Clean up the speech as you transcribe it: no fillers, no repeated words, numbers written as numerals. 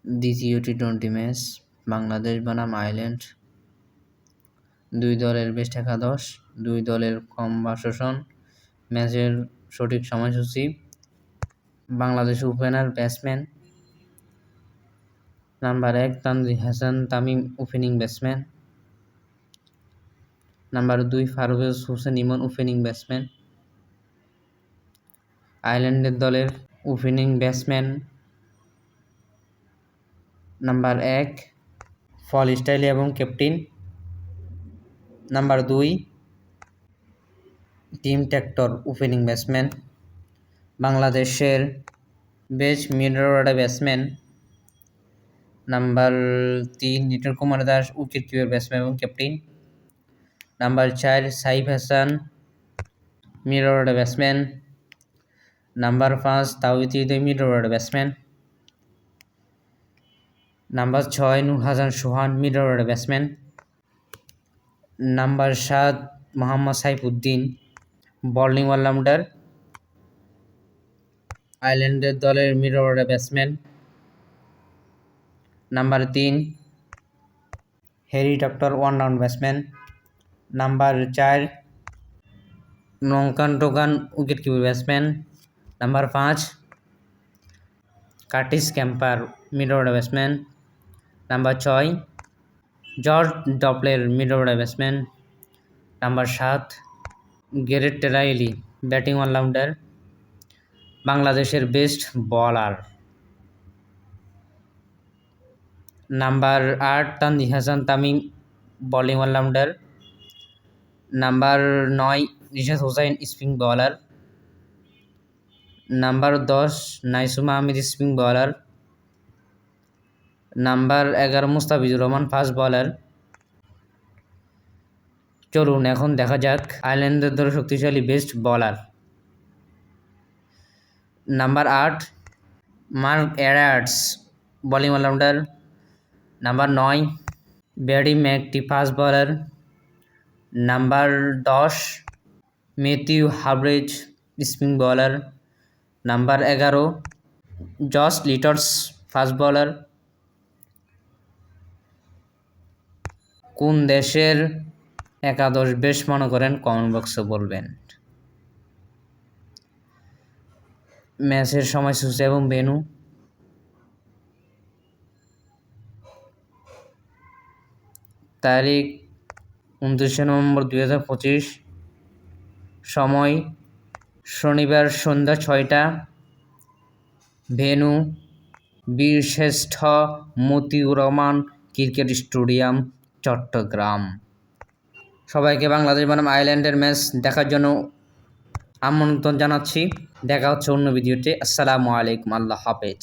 দ্বিতীয় T twenty match Bangladesh বনাম Ireland. দুই দলের বেস্ট একাদশ, দুই দলের কম বাসসন। ম্যাচের সঠিক সময়সূচি: Bangladesh opener batsman number 1 Tanzid Hasan Tamim opening batsman, number 2 Faruk Hossain Emon opening batsman. আয়ারল্যান্ডের দলের opening batsman number 1 Paul Stirling এবং captain, number 2 Tim Tector opening batsman. বাংলাদেশের best middle order batsman number 3 Liton Kumar Das wicket keeper batsman এবং captain, number 4 Saif Hasan middle order batsman, number 5 Towhid Hridoy middle order batsman, number 6 Nur Hasan সোহান middle order batsman, number 7 Mohammad Saifuddin bowling allrounder আয়ারল্যান্ডের দলের middle order batsman, number 3 Harry Tector allround batsman, number 4 Lorcan Tucker wicket keeper batsman, number 5 Curtis Campher middle order batsman, number 6 George Dockrell middle order batsman, number 7 Gareth Delany batting allrounder. বাংলাদেশের best bowler number 8 Tanzid Hasan Tamim bowling allrounder, number 9 Rishad Hossain spin bowler, number 10 Nasum Ahmed spin bowler, number 11 Mustafizur Rahman fast bowler. চলুন এখন দেখা যাক আয়ারল্যান্ডের দলের শক্তিশালী best bowler. Number 8 Mark Adair bowling allrounder, number 9 Barry McCarthy fast bowler, number 10 Matthew Humphreys spin bowler, number 11 Josh Little fast bowler. কোন দেশের একাদশ বেশ মনে করেন কমেন্ট বক্সে বলবেন। ম্যাচের সময়সূচি এবং ভেন্যু: তারিখ 29 নভেম্বর 2025, সময় শনিবার সন্ধ্যা 6টা, ভেন্যু বীরশ্রেষ্ঠ মতিউর রহমান ক্রিকেট স্টেডিয়াম, চট্টগ্রাম। সবাইকে বাংলাদেশ বনাম আয়ারল্যান্ডের ম্যাচ দেখার জন্য আমন্ত্রণ জানাচ্ছি। দেখা হচ্ছে অন্য ভিডিওতে। আসসালামু আলাইকুম, আল্লাহ হাফেজ।